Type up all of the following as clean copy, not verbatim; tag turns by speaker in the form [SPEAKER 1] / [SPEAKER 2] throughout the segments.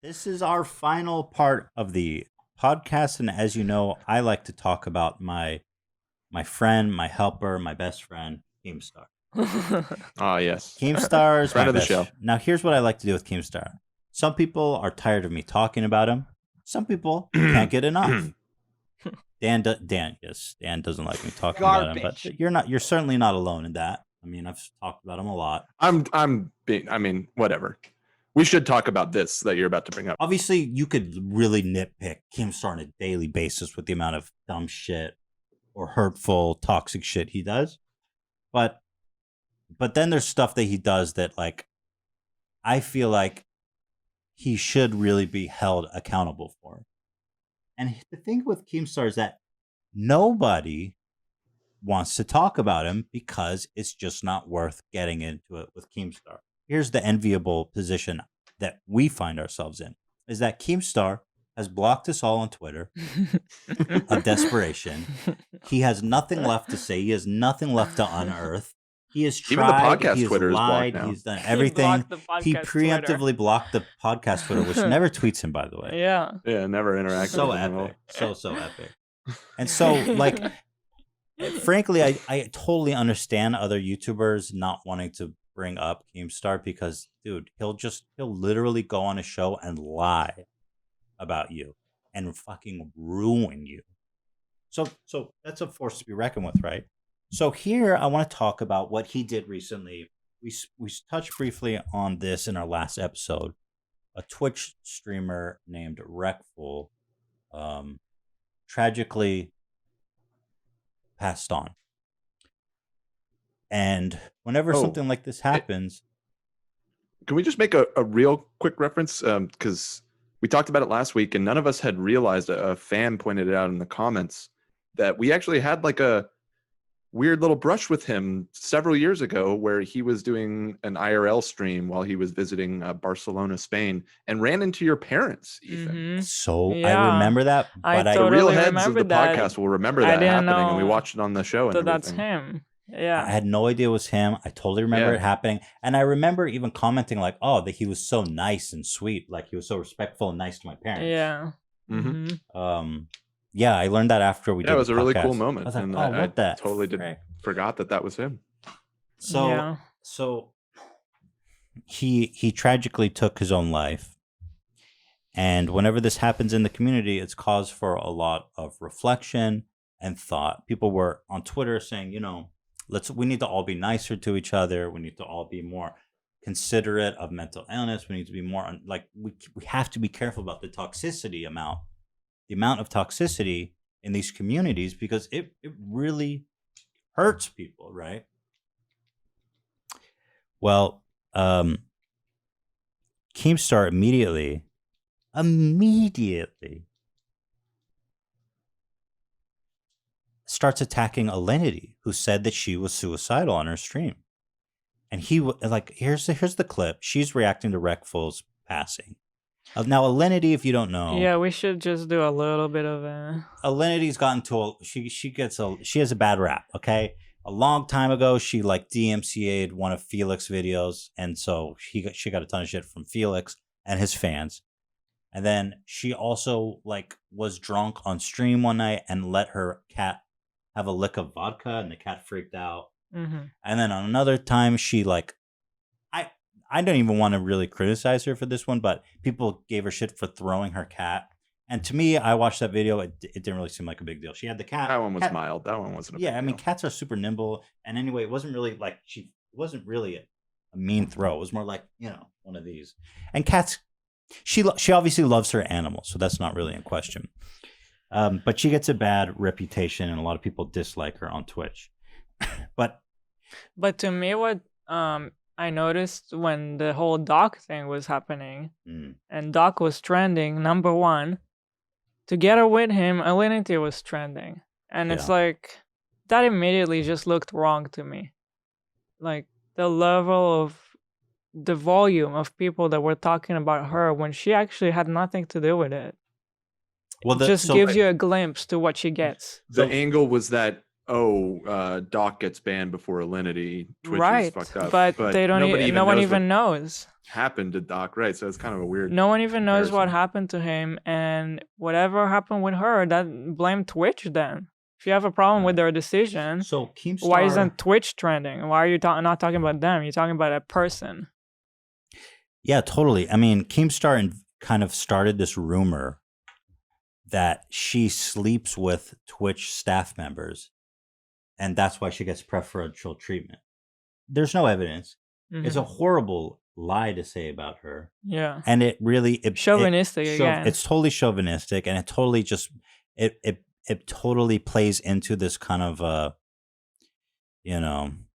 [SPEAKER 1] This is our final part of the podcast, and as you know, I like to talk about my friend, my helper, my best friend, Keemstar.
[SPEAKER 2] Ah, yes.
[SPEAKER 1] Keemstar is
[SPEAKER 2] Friend
[SPEAKER 1] my
[SPEAKER 2] of the
[SPEAKER 1] best.
[SPEAKER 2] show.
[SPEAKER 1] Now, here's what I like to do with Keemstar. Some people are tired of me talking about him. Some people can't get enough. Dan doesn't like me talking about him, but you're certainly not alone in that. I mean, I've talked about him a lot.
[SPEAKER 2] Whatever. We should talk about this that you're about to bring up.
[SPEAKER 1] Obviously, you could really nitpick Keemstar on a daily basis with the amount of dumb shit or hurtful, toxic shit he does. But then there's stuff that he does that, like, I feel like he should really be held accountable for. And the thing with Keemstar is that nobody wants to talk about him because it's just not worth getting into it with Keemstar. Here's the enviable position that we find ourselves in, is that Keemstar has blocked us all on Twitter of desperation. He has nothing left to say. He has nothing left to unearth. He has tried.
[SPEAKER 2] Even the podcast
[SPEAKER 1] he has
[SPEAKER 2] Twitter
[SPEAKER 1] lied.
[SPEAKER 2] is blocked now.
[SPEAKER 1] He's done everything. He preemptively
[SPEAKER 3] Twitter.
[SPEAKER 1] blocked the podcast Twitter, which never tweets him, by the way.
[SPEAKER 3] Yeah.
[SPEAKER 2] Yeah, never interacted
[SPEAKER 1] So
[SPEAKER 2] with him at all.
[SPEAKER 1] epic. So epic. And so, like, frankly, I totally understand other YouTubers not wanting to bring up Keemstar because, dude, he'll literally go on a show and lie about you and fucking ruin you. So that's a force to be reckoned with, right? So here I want to talk about what he did recently. We touched briefly on this in our last episode. A Twitch streamer named Wreckful tragically passed on. And whenever something like this happens...
[SPEAKER 2] Can we just make a real quick reference? Because we talked about it last week and none of us had realized, a fan pointed it out in the comments, that we actually had like a weird little brush with him several years ago where he was doing an IRL stream while he was visiting Barcelona, Spain, and ran into your parents, Ethan.
[SPEAKER 3] Mhm.
[SPEAKER 1] So
[SPEAKER 3] Yeah.
[SPEAKER 1] I remember that,
[SPEAKER 3] I
[SPEAKER 1] but
[SPEAKER 3] totally
[SPEAKER 2] The real heads of
[SPEAKER 3] remember
[SPEAKER 2] the
[SPEAKER 3] that.
[SPEAKER 2] podcast will remember
[SPEAKER 3] I
[SPEAKER 2] that
[SPEAKER 3] didn't
[SPEAKER 2] happening, and we
[SPEAKER 3] know
[SPEAKER 2] watched it on the show and
[SPEAKER 3] So
[SPEAKER 2] everything.
[SPEAKER 3] that's him.
[SPEAKER 1] I
[SPEAKER 3] Yeah.
[SPEAKER 1] had no idea it was him. I totally remember
[SPEAKER 2] Yeah.
[SPEAKER 1] it happening. And I remember even commenting like, oh, that he was so nice and sweet. Like he was so respectful and nice to my parents.
[SPEAKER 3] Yeah.
[SPEAKER 2] Mhm.
[SPEAKER 3] Mhm.
[SPEAKER 1] Yeah, I learned that after we did
[SPEAKER 2] Yeah, it was
[SPEAKER 1] the
[SPEAKER 2] a really
[SPEAKER 1] podcast.
[SPEAKER 2] cool
[SPEAKER 1] I
[SPEAKER 2] moment,
[SPEAKER 1] was like,
[SPEAKER 2] and
[SPEAKER 1] oh,
[SPEAKER 2] I
[SPEAKER 1] what the
[SPEAKER 2] totally
[SPEAKER 1] frick?
[SPEAKER 2] forgot that was him.
[SPEAKER 1] So
[SPEAKER 3] Yeah.
[SPEAKER 1] so he tragically took his own life. And whenever this happens in the community, it's cause for a lot of reflection and thought. People were on Twitter saying, you know, we need to all be nicer to each other. We need to all be more considerate of mental illness. We need to be more we have to be careful about the amount of toxicity in these communities, because it really hurts people, right? Well, Keemstar immediately starts attacking Alinity, who said that she was suicidal on her stream. And here's the clip. She's reacting to Wreckful's passing. Now, Alinity, if you don't know,
[SPEAKER 3] Yeah, we should just do a little bit of a...
[SPEAKER 1] Alinity's gotten to she has a bad rap. Okay, a long time ago, she like DMCA'd one of Felix's videos, and so she got a ton of shit from Felix and his fans. And then she also like was drunk on stream one night and let her cat have a lick of vodka, and the cat freaked out.
[SPEAKER 3] Mhm.
[SPEAKER 1] And then on another time, she like, I don't even want to really criticize her for this one, but people gave her shit for throwing her cat. And to me, I watched that video. It didn't really seem like a big deal. She had the cat.
[SPEAKER 2] That one was mild. That one wasn't a big
[SPEAKER 1] Yeah, I mean,
[SPEAKER 2] deal.
[SPEAKER 1] cats are super nimble. And anyway, it wasn't really like it wasn't really a mean throw. It was more like, you know, one of these. And cats, she obviously loves her animals, so that's not really in question. But she gets a bad reputation, and a lot of people dislike her on Twitch. But
[SPEAKER 3] to me, what I noticed when the whole Doc thing was happening, and Doc was trending #1, together with him, Alinity was trending. And it's like, that immediately just looked wrong to me. Like, the level of the volume of people that were talking about her when she actually had nothing to do with it. Well, it just gives you a glimpse to what she gets.
[SPEAKER 2] The angle was that Doc gets banned before Alinity. Twitch is
[SPEAKER 3] Right,
[SPEAKER 2] fucked up.
[SPEAKER 3] but they don't.
[SPEAKER 2] Nobody
[SPEAKER 3] No one
[SPEAKER 2] knows
[SPEAKER 3] even
[SPEAKER 2] what
[SPEAKER 3] knows.
[SPEAKER 2] happened to Doc, right? So it's kind of a weird.
[SPEAKER 3] No one even knows what
[SPEAKER 2] comparison.
[SPEAKER 3] happened to him, and whatever happened with her, that blame Twitch then. If you have a problem with
[SPEAKER 1] Right.
[SPEAKER 3] their decision,
[SPEAKER 1] So Keemstar,
[SPEAKER 3] why isn't Twitch trending? Why are you not talking about them? You're talking about a person.
[SPEAKER 1] Yeah, totally. I mean, Keemstar kind of started this rumor that she sleeps with Twitch staff members, and that's why she gets preferential treatment. There's no evidence. It's a horrible lie to say about her,
[SPEAKER 3] Yeah.
[SPEAKER 1] and it really
[SPEAKER 3] Chauvinistic again.
[SPEAKER 1] It's totally chauvinistic, and it totally just it totally plays into this kind of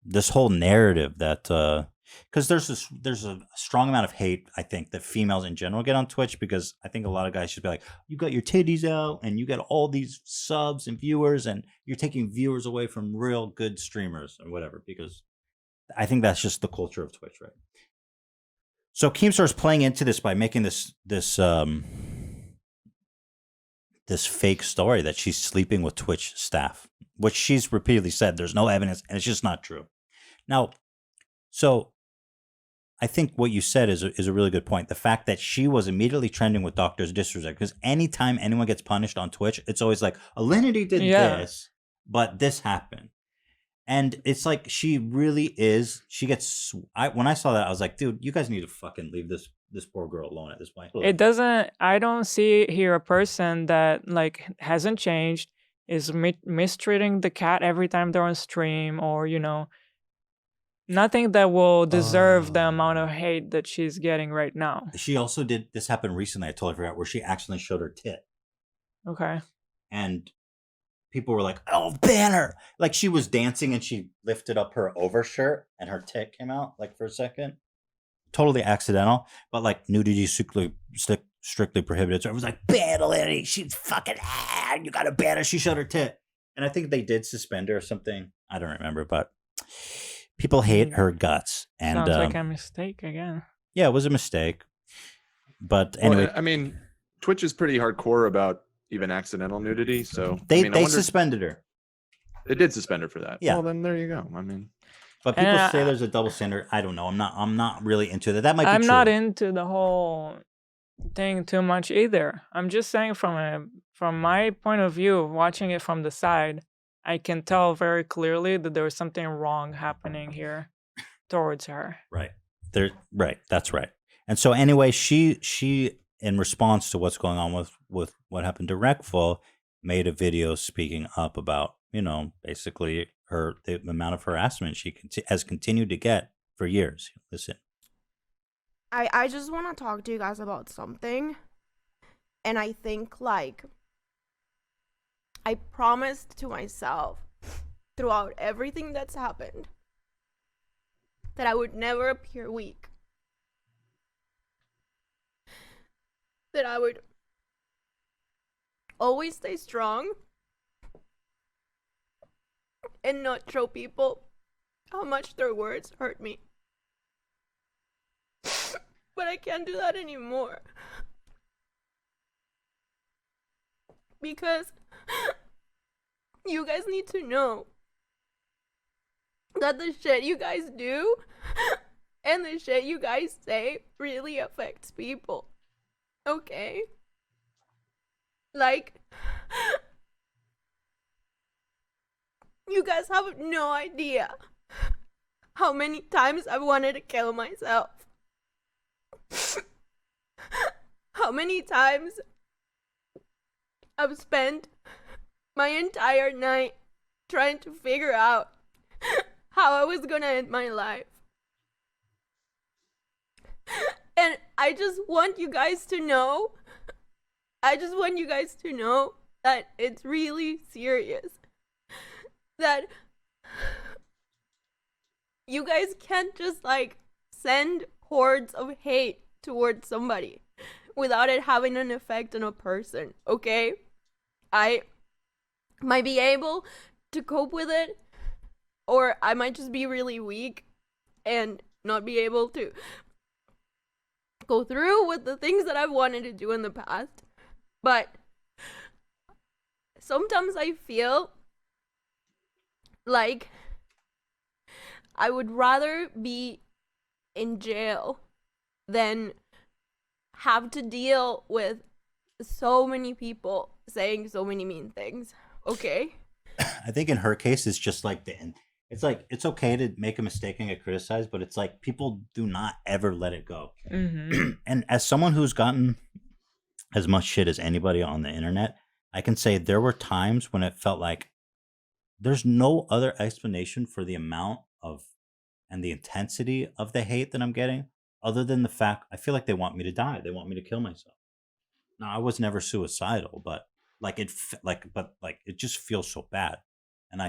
[SPEAKER 1] this whole narrative that because there's a strong amount of hate, I think, that females in general get on Twitch, because I think a lot of guys should be like, you got your titties out and you got all these subs and viewers and you're taking viewers away from real good streamers or whatever, because I think that's just the culture of Twitch, right? So Keemstar is playing into this by making this fake story that she's sleeping with Twitch staff, which she's repeatedly said there's no evidence, and it's just not true. Now, so I think what you said is a really good point. The fact that she was immediately trending with Doctor's disrespect, because anytime anyone gets punished on Twitch, it's always like, Alinity did this, but this happened. And it's like she really is. She gets. When I saw that, I was like, dude, you guys need to fucking leave this poor girl alone at this point.
[SPEAKER 3] It doesn't. I don't see here a person that like hasn't changed, is mistreating the cat every time they're on stream, or nothing that will deserve the amount of hate that she's getting right now.
[SPEAKER 1] She also did. This happened recently. I totally forgot, where she accidentally showed her tit.
[SPEAKER 3] Okay.
[SPEAKER 1] And people were like, "Oh, ban her!" Like, she was dancing and she lifted up her overshirt and her tit came out like for a second. Totally accidental, but like nudity strictly prohibited. So it was like, ban Alinity. She's fucking you gotta ban her. She showed her tit, and I think they did suspend her or something. I don't remember, but people hate her guts. And
[SPEAKER 3] sounds like a mistake again.
[SPEAKER 1] Yeah, it was a mistake. But anyway,
[SPEAKER 2] well, I mean, Twitch is pretty hardcore about even accidental nudity, so
[SPEAKER 1] they suspended her.
[SPEAKER 2] They did suspend her for that.
[SPEAKER 1] Yeah.
[SPEAKER 2] Well, then there you go. I mean,
[SPEAKER 1] but people say there's a double standard. I don't know. I'm not really into that. That might be
[SPEAKER 3] I'm
[SPEAKER 1] true.
[SPEAKER 3] not into the whole thing too much either. I'm just saying from my point of view, watching it from the side, I can tell very clearly that there was something wrong happening here towards her.
[SPEAKER 1] Right. Right. That's right. And so anyway, she in response to what's going on with what happened to Reckful, made a video speaking up about, basically the amount of harassment she has continued to get for years. Listen.
[SPEAKER 4] I just want to talk to you guys about something. And I think, like, I promised to myself throughout everything that's happened that I would never appear weak. That I would always stay strong and not show people how much their words hurt me. But I can't do that anymore. Because you guys need to know that the shit you guys do and the shit you guys say really affects people. Okay? Like, you guys have no idea how many times I've wanted to kill myself. How many times I've spent my entire night trying to figure out how I was gonna end my life. And I just want you guys to know, that it's really serious. That you guys can't just like send hordes of hate towards somebody without it having an effect on a person, okay? I might be able to cope with it, or I might just be really weak and not be able to go through with the things that I've wanted to do in the past. But sometimes I feel Like, I would rather be in jail than have to deal with so many people saying so many mean things. Okay?
[SPEAKER 1] I think in her case, it's just like it's like it's okay to make a mistake and get criticized, but it's like people do not ever let it go. And as someone who's gotten as much shit as anybody on the internet, I can say there were times when it felt like there's no other explanation for the amount of and the intensity of the hate that I'm getting other than the fact I feel like they want me to die. They want me to kill myself. Now, I was never suicidal, but like it just feels so bad. And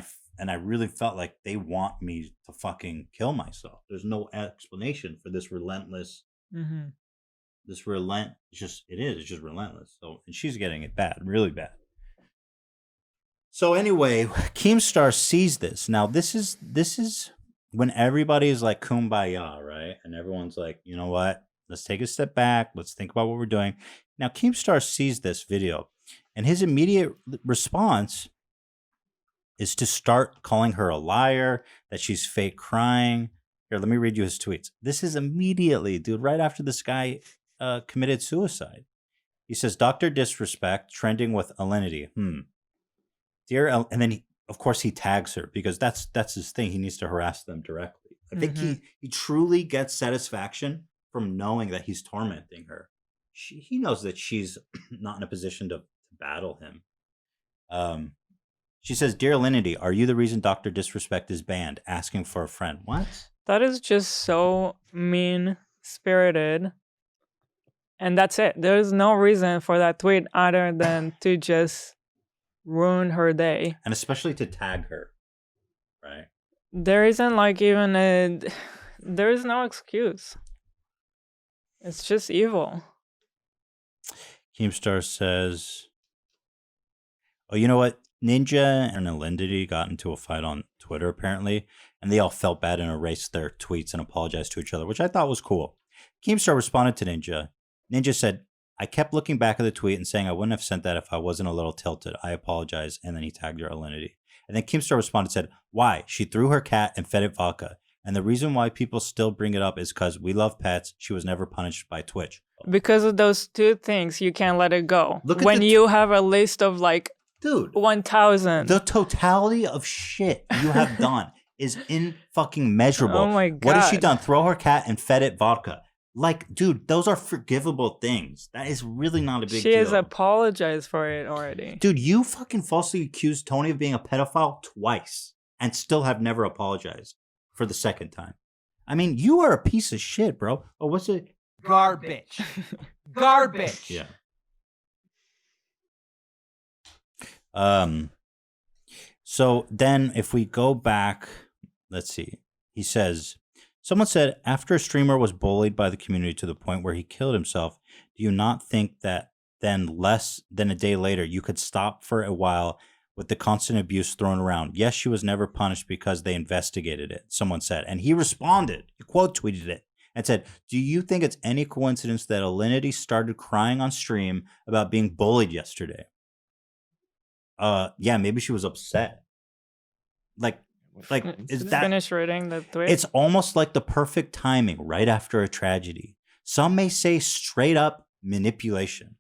[SPEAKER 1] I really felt like they want me to fucking kill myself. There's no explanation for this relentless it's just relentless. So, and she's getting it bad, really bad. So anyway, Keemstar sees this. Now this is when everybody is like kumbaya, right? And everyone's like, you know what? Let's take a step back. Let's think about what we're doing. Now Keemstar sees this video, and his immediate response is to start calling her a liar, that she's fake crying. Here, let me read you his tweets. This is immediately, dude, right after this guy committed suicide. He says, Dr. Disrespect trending with Alinity. Dear, and then of course he tags her because that's his thing. He needs to harass them directly. I think he truly gets satisfaction from knowing that he's tormenting her. He knows that she's not in a position to battle him. She says, Dear Alinity, are you the reason Dr. Disrespect is banned? Asking for a friend. What?
[SPEAKER 3] That is just so mean-spirited. And that's it. There's no reason for that tweet other than to just ruin her day.
[SPEAKER 1] And especially to tag her, right?
[SPEAKER 3] There isn't like even there is no excuse. It's just evil.
[SPEAKER 1] Keemstar says, oh, you know what? Ninja and Alinity got into a fight on Twitter, apparently, and they all felt bad and erased their tweets and apologized to each other, which I thought was cool. Keemstar responded to Ninja. Ninja said, I kept looking back at the tweet and saying I wouldn't have sent that if I wasn't a little tilted. I apologize. And then he tagged her Alinity. And then Keemstar responded and said, why? She threw her cat and fed it vodka. And the reason why people still bring it up is because we love pets. She was never punished by Twitch.
[SPEAKER 3] Because of those two things, you can't let it go. When you have a list of like,
[SPEAKER 1] dude,
[SPEAKER 3] 1,000.
[SPEAKER 1] The totality of shit you have done is in fucking measurable.
[SPEAKER 3] Oh my God.
[SPEAKER 1] What has she done? Throw her cat and fed it vodka. Like, dude, those are forgivable things. That is really not a big deal.
[SPEAKER 3] She has apologized for it already.
[SPEAKER 1] Dude, you fucking falsely accused Tony of being a pedophile twice and still have never apologized for the second time. I mean, you are a piece of shit, bro. Oh, what's it?
[SPEAKER 5] Garbage. Garbage.
[SPEAKER 1] Yeah. So then if we go back, let's see. He says, someone said, after a streamer was bullied by the community to the point where he killed himself, do you not think that then less than a day later, you could stop for a while with the constant abuse thrown around? Yes, she was never punished because they investigated it, someone said. And he responded, he quote tweeted it and said, do you think it's any coincidence that Alinity started crying on stream about being bullied yesterday? Yeah, maybe she was upset. Like is that
[SPEAKER 3] finish reading the tweet?
[SPEAKER 1] It's almost like the perfect timing right after a tragedy. Some may say straight up manipulation.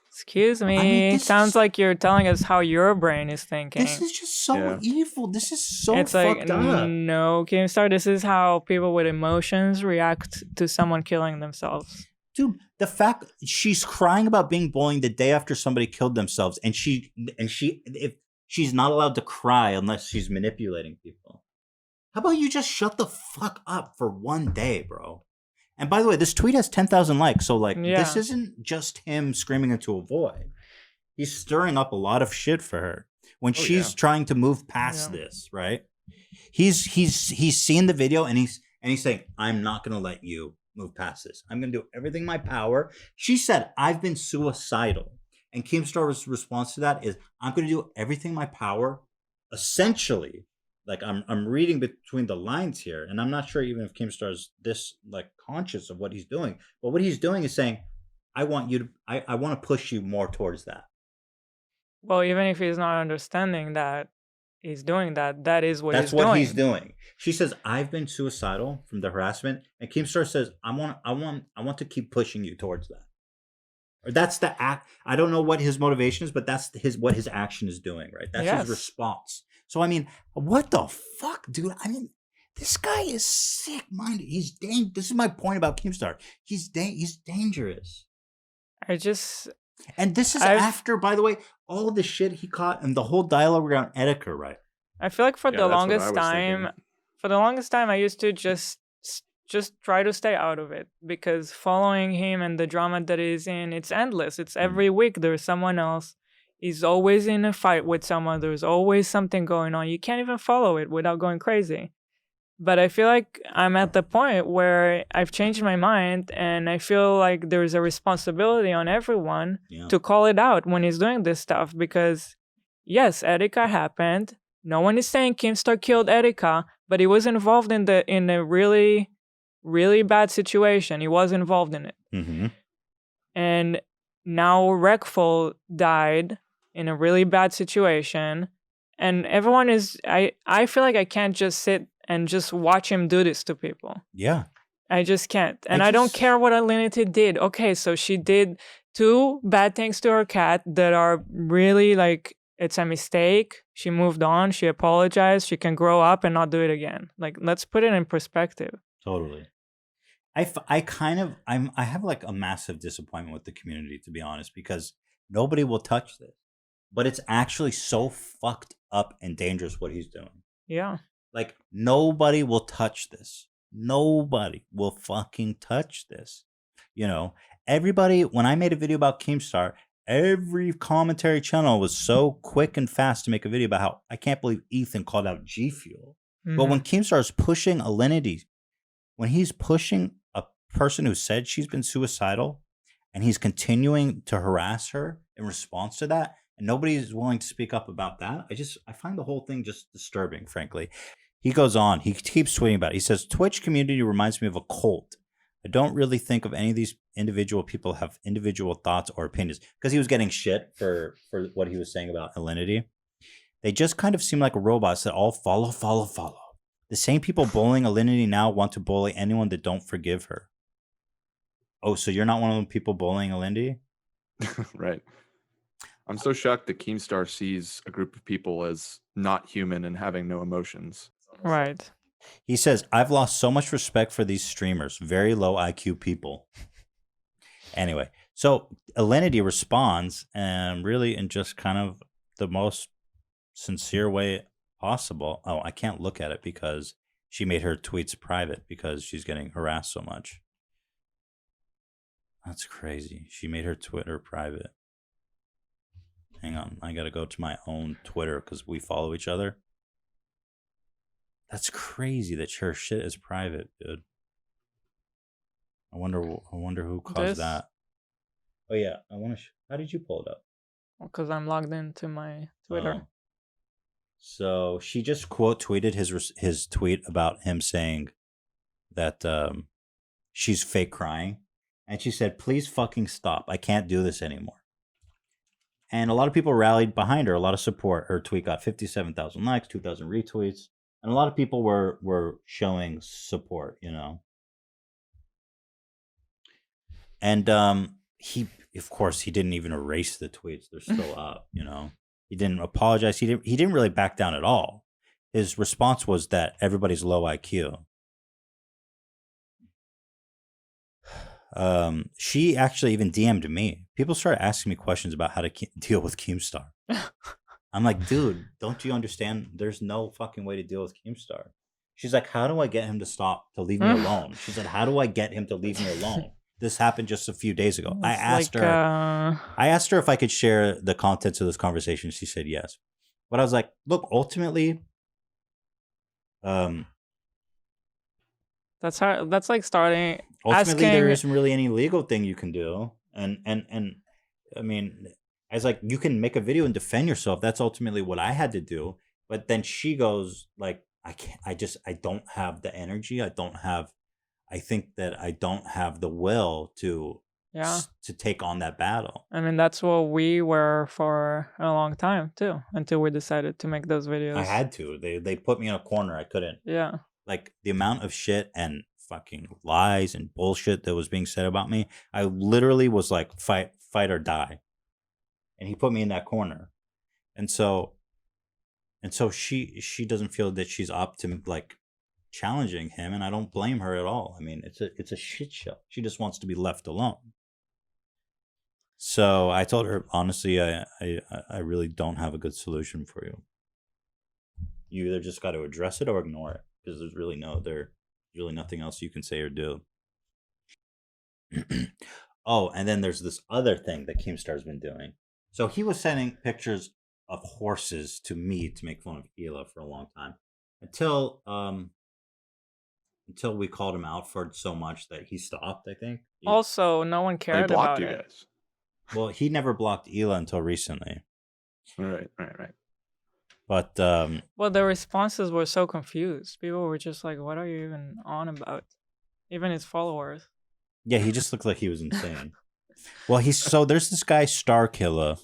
[SPEAKER 3] Excuse me.
[SPEAKER 1] I mean,
[SPEAKER 3] sounds like you're telling us how your brain is thinking.
[SPEAKER 1] This is just so evil. This is so
[SPEAKER 3] it's
[SPEAKER 1] fucked
[SPEAKER 3] like,
[SPEAKER 1] up.
[SPEAKER 3] No, Keemstar, this is how people with emotions react to someone killing themselves.
[SPEAKER 1] Dude, the fact she's crying about being bullied the day after somebody killed themselves, and if she's not allowed to cry unless she's manipulating people. How about you just shut the fuck up for one day, bro? And by the way, this tweet has 10,000 likes, so this isn't just him screaming into a void. He's stirring up a lot of shit for her when she's trying to move past this, right? He's seen the video and he's saying, I'm not gonna let you move past this. I'm gonna do everything in my power. She said, I've been suicidal. And Keemstar's response to that is, I'm going to do everything in my power. Essentially, like I'm reading between the lines here, and I'm not sure even if Keemstar's this like conscious of what he's doing. But what he's doing is saying, I want to push you more towards that.
[SPEAKER 3] Well, even if he's not understanding that, is doing that, that is what
[SPEAKER 1] That's
[SPEAKER 3] he's
[SPEAKER 1] what
[SPEAKER 3] doing.
[SPEAKER 1] he's doing. She says, "I've been suicidal from the harassment," and Keemstar says, I want to keep pushing you towards that." Or that's the act. I don't know what his motivation is, but that's what his action is doing, right? That's
[SPEAKER 3] Yes.
[SPEAKER 1] his response. So I mean, what the fuck, dude? I mean, this guy is sick-minded. He's This is my point about Keemstar. He's dangerous.
[SPEAKER 3] I just
[SPEAKER 1] And this is
[SPEAKER 3] I've-
[SPEAKER 1] after, by the way, all the shit he caught and the whole dialogue around Etika, right?
[SPEAKER 3] I feel like for
[SPEAKER 2] Yeah,
[SPEAKER 3] the
[SPEAKER 2] that's what I
[SPEAKER 3] longest
[SPEAKER 2] was
[SPEAKER 3] time,
[SPEAKER 2] thinking.
[SPEAKER 3] I used to just try to stay out of it, because following him and the drama that he's in, it's endless. It's every week there's someone else. He's always in a fight with someone. There's always something going on. You can't even follow it without going crazy. But I feel like I'm at the point where I've changed my mind, and I feel like there's a responsibility on everyone
[SPEAKER 1] Yeah.
[SPEAKER 3] to call it out when he's doing this stuff, because yes, Etika happened. No one is saying Keemstar killed Etika, but he was involved in a really, really bad situation. He was involved in it.
[SPEAKER 1] Mm-hmm.
[SPEAKER 3] And now Rekful died in a really bad situation. And everyone is I feel like I can't just sit and just watch him do this to people.
[SPEAKER 1] Yeah.
[SPEAKER 3] I just can't. And I don't
[SPEAKER 1] just-
[SPEAKER 3] care what Alinity did. Okay, so she did 2 bad things to her cat that are really like, it's a mistake. She moved on. She apologized. She can grow up and not do it again. Like, let's put it in perspective.
[SPEAKER 1] Totally. I have like a massive disappointment with the community, to be honest, because nobody will touch this. But it's actually so fucked up and dangerous what he's doing.
[SPEAKER 3] Yeah.
[SPEAKER 1] Like, nobody will touch this. Nobody will fucking touch this. You know, everybody, when I made a video about Keemstar, every commentary channel was so quick and fast to make a video about how I can't believe Ethan called out G Fuel. But when Keemstar is pushing Alinity, when he's pushing a person who said she's been suicidal, and he's continuing to harass her in response to that, and nobody is willing to speak up about that, I find the whole thing just disturbing, frankly. He goes on, he keeps tweeting about it. He says, "Twitch community reminds me of a cult. I don't really think of any of these individual people have individual thoughts or opinions," because he was getting shit for what he was saying about Alinity. "They just kind of seem like robots that all follow. The same people bullying Alinity now want to bully anyone that don't forgive her." Oh, so you're not one of the people bullying Alinity?
[SPEAKER 2] Right. I'm so shocked that Keemstar sees a group of people as not human and having no emotions.
[SPEAKER 3] Right.
[SPEAKER 1] He says, "I've lost so much respect for these streamers. Very low IQ people." Anyway, so Alinity responds, and really in just kind of the most sincere way possible. Oh, I can't look at it because she made her tweets private because she's getting harassed so much. That's crazy. She made her Twitter private. Hang on, I gotta go to my own Twitter because we follow each other. That's crazy that her shit is private, dude. I wonder who caused
[SPEAKER 3] This?
[SPEAKER 1] that. Oh yeah, I want to. How did you pull it up?
[SPEAKER 3] Because I'm logged into my Twitter.
[SPEAKER 1] Oh. So she just quote tweeted his tweet about him saying that she's fake crying, and she said, "Please fucking stop. I can't do this anymore." And a lot of people rallied behind her, a lot of support. Her tweet got 57,000 likes, 2,000 retweets, and a lot of people were showing support, you know. And he, of course, he didn't even erase the tweets; they're still up, you know. He didn't apologize. He didn't really back down at all. His response was that everybody's low IQ. She actually even DM'd me. People started asking me questions about how to deal with Keemstar. I'm like, dude, don't you understand? There's no fucking way to deal with Keemstar. She's like, how do I get him to leave me alone? She said, how do I get him to leave me alone? This happened just a few days ago. I asked her if I could share the contents of this conversation. She said yes. But I was like, look, ultimately,
[SPEAKER 3] that's like starting.
[SPEAKER 1] ultimately, there
[SPEAKER 3] asking-
[SPEAKER 1] isn't really any legal thing you can do. And I mean, I was like, you can make a video and defend yourself. That's ultimately what I had to do. But then she goes like, I don't have the energy. I think that I don't have the will to
[SPEAKER 3] Yeah.
[SPEAKER 1] to take on that battle.
[SPEAKER 3] I mean, that's what we were for a long time too, until we decided to make those videos.
[SPEAKER 1] I had to. They put me in a corner. I couldn't.
[SPEAKER 3] Yeah.
[SPEAKER 1] Like the amount of shit and fucking lies and bullshit that was being said about me, I literally was like fight or die. And he put me in that corner. And so she doesn't feel that she's up to like challenging him, and I don't blame her at all. I mean, it's a shit show. She just wants to be left alone. So I told her, honestly, I really don't have a good solution for you. You either just got to address it or ignore it, because there's really nothing else you can say or do. Oh, and then there's this other thing that Keemstar's been doing. So he was sending pictures of horses to me to make fun of Hila for a long time, until we called him out for it so much that he stopped. I think.
[SPEAKER 3] Also, no one
[SPEAKER 2] They
[SPEAKER 3] cared
[SPEAKER 2] blocked
[SPEAKER 3] about
[SPEAKER 2] you
[SPEAKER 3] it.
[SPEAKER 2] guys.
[SPEAKER 1] Well, he never blocked Hila until recently.
[SPEAKER 2] Right.
[SPEAKER 1] But
[SPEAKER 3] Well, the responses were so confused. People were just like, "What are you even on about?" Even his followers.
[SPEAKER 1] yeah, he just looked like he was insane. Well, there's this guy Starkiller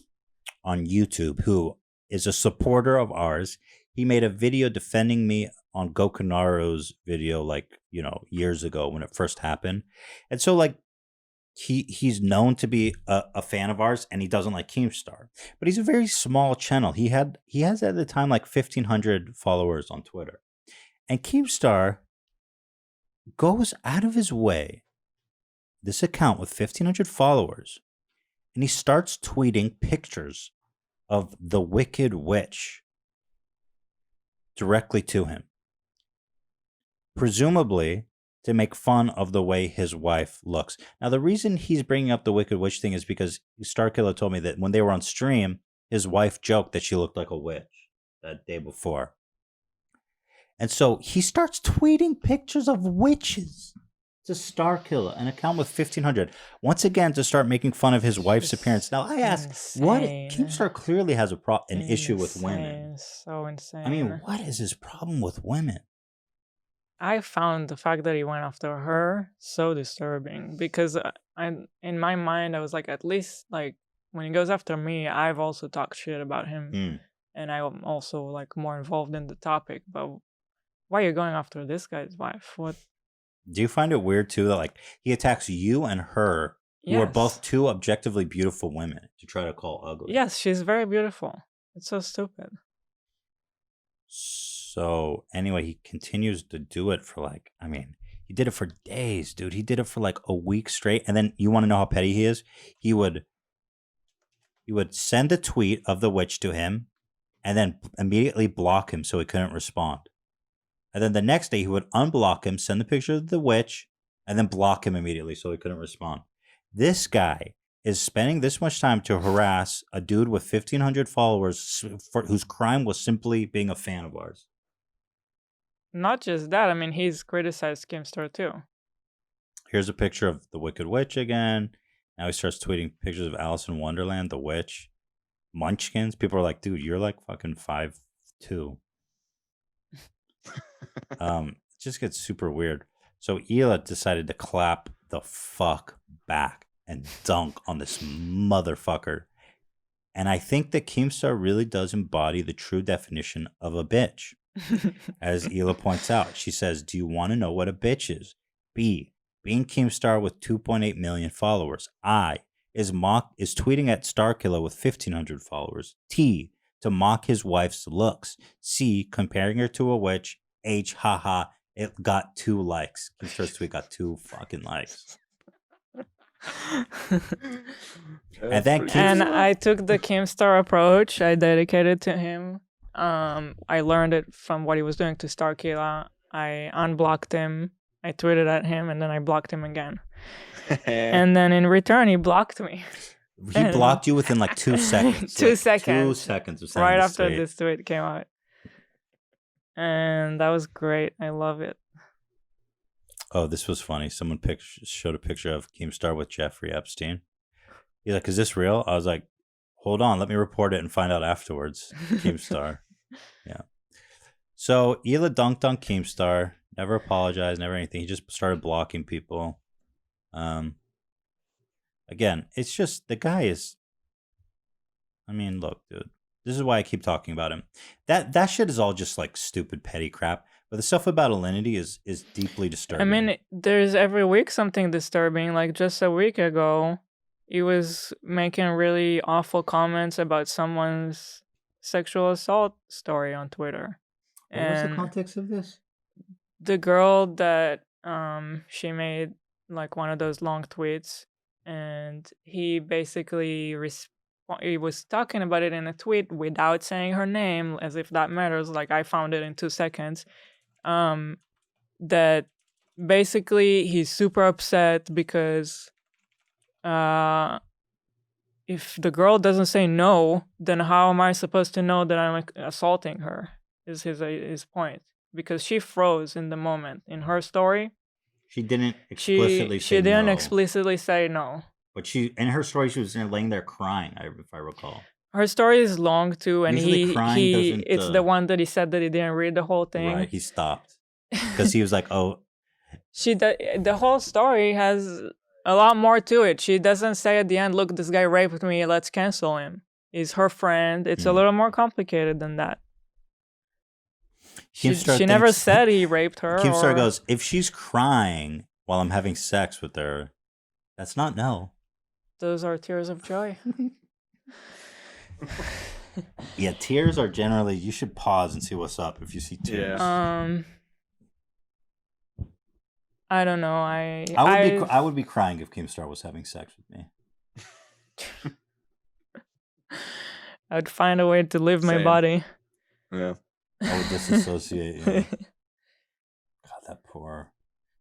[SPEAKER 1] on YouTube who is a supporter of ours. He made a video defending me on Gokunaru's video, like, years ago when it first happened. And so, like, he's known to be a fan of ours, and he doesn't like Keemstar. But he's a very small channel. He has at the time like 1,500 followers on Twitter. And Keemstar goes out of his way, this account with 1,500 followers, and he starts tweeting pictures of the Wicked Witch directly to him, presumably to make fun of the way his wife looks. Now, the reason he's bringing up the Wicked Witch thing is because Starkiller told me that when they were on stream, his wife joked that she looked like a witch that day before. And so he starts tweeting pictures of witches to Starkiller, an account with 1,500. Once again, to start making fun of his wife's appearance. Now, I ask, what? Keemstar clearly has an issue with women.
[SPEAKER 3] So insane.
[SPEAKER 1] I mean, what is his problem with women?
[SPEAKER 3] I found the fact that he went after her so disturbing, because in my mind, I was like, at least like when he goes after me, I've also talked shit about him, and I'm also like more involved in the topic. But why are you going after this guy's wife? What?
[SPEAKER 1] Do you find it weird too that like he attacks you and her, who are both two objectively beautiful women, to try to call ugly?
[SPEAKER 3] Yes, she's very beautiful. It's so stupid.
[SPEAKER 1] So anyway, he continues to do it for like, I mean, he did it for days, dude. He did it for like a week straight. And then you want to know how petty he is? He would send a tweet of the witch to him and then immediately block him so he couldn't respond. And then the next day he would unblock him, send the picture of the witch, and then block him immediately so he couldn't respond. This guy is spending this much time to harass a dude with 1,500 followers whose crime was simply being a fan of ours.
[SPEAKER 3] Not just that. I mean, he's criticized Keemstar too.
[SPEAKER 1] Here's a picture of the Wicked Witch again. Now he starts tweeting pictures of Alice in Wonderland, the witch, Munchkins. People are like, dude, you're like fucking 5'2". It just gets super weird. So Hila decided to clap the fuck back and dunk on this motherfucker. And I think that Keemstar really does embody the true definition of a bitch. As Hila points out, she says, do you want to know what a bitch is? B, being Keemstar with 2.8 million followers. I, is tweeting at Starkiller with 1,500 followers. T, to mock his wife's looks. C, comparing her to a witch. H, haha, it got 2 likes. Keemstar's tweet got 2 fucking likes. And then
[SPEAKER 3] I took the Keemstar approach. I dedicated to him. I learned it from what he was doing to Starkiller. I unblocked him. I tweeted at him, and then I blocked him again. And then in return, he blocked me.
[SPEAKER 1] He blocked you within like 2 seconds.
[SPEAKER 3] 2 seconds.
[SPEAKER 1] 2 seconds of sending
[SPEAKER 3] right
[SPEAKER 1] this
[SPEAKER 3] after
[SPEAKER 1] tweet.
[SPEAKER 3] this tweet came out. And that was great. I love it.
[SPEAKER 1] Oh, this was funny. Someone showed a picture of Keemstar with Jeffrey Epstein. He's like, is this real? I was like, hold on, let me report it and find out afterwards. Keemstar. Yeah. So Hila dunked on Keemstar, never apologized, never anything. He just started blocking people. Again, it's just the guy is. I mean, look, dude. This is why I keep talking about him. That shit is all just like stupid petty crap. But the stuff about Alinity is deeply
[SPEAKER 3] I
[SPEAKER 1] disturbing.
[SPEAKER 3] mean, there's every week something disturbing. Like just a week ago, he was making really awful comments about someone's sexual assault story on Twitter.
[SPEAKER 1] What was the
[SPEAKER 3] And
[SPEAKER 1] context of this?
[SPEAKER 3] the girl that she made like one of those long tweets, and he basically he was talking about it in a tweet without saying her name, as if that matters. Like I found it in 2 seconds. That basically he's super upset because if the girl doesn't say no, then how am I supposed to know that I'm like, assaulting her? Is his point, because she froze in the moment in her story.
[SPEAKER 1] She didn't explicitly
[SPEAKER 3] She
[SPEAKER 1] say
[SPEAKER 3] didn't
[SPEAKER 1] no,
[SPEAKER 3] explicitly say no.
[SPEAKER 1] but in her story she was laying there crying. If I recall.
[SPEAKER 3] Her story is long too, and
[SPEAKER 1] Usually crying doesn't,
[SPEAKER 3] it's the one that he said that he didn't read the whole thing.
[SPEAKER 1] Right, he stopped because he was like, "Oh,
[SPEAKER 3] The whole story has a lot more to it. She doesn't say at the end, "Look, this guy raped me. Let's cancel him." He's her friend. It's a little more complicated than that. She never said he raped her.
[SPEAKER 1] Keemstar goes, if she's crying while I'm having sex with her, that's not no.
[SPEAKER 3] Those are tears of joy.
[SPEAKER 1] Yeah, tears are generally, you should pause and see what's up if you see tears.
[SPEAKER 3] I don't know.
[SPEAKER 1] I would be crying if Keemstar was having sex with me.
[SPEAKER 3] I'd find a way to leave my
[SPEAKER 2] Same.
[SPEAKER 3] body.
[SPEAKER 2] Yeah.
[SPEAKER 1] I would disassociate. Yeah. God, that poor.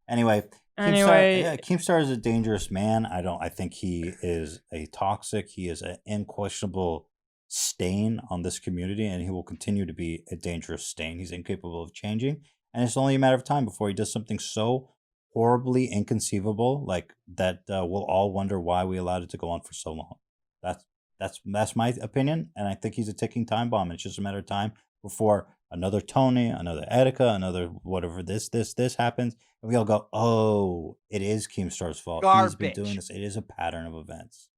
[SPEAKER 1] Anyway, Keemstar is a dangerous man. I think he is a toxic. He is an unquestionable stain on this community, and he will continue to be a dangerous stain. He's incapable of changing, and it's only a matter of time before he does something so horribly inconceivable like that. We'll all wonder why we allowed it to go on for so long. That's my opinion, and I think he's a ticking time bomb. It's just a matter of time before another Tony, another Etika, another whatever this happens, and we all go, "Oh, it is Keemstar's fault. He's been doing this. It is a pattern of events."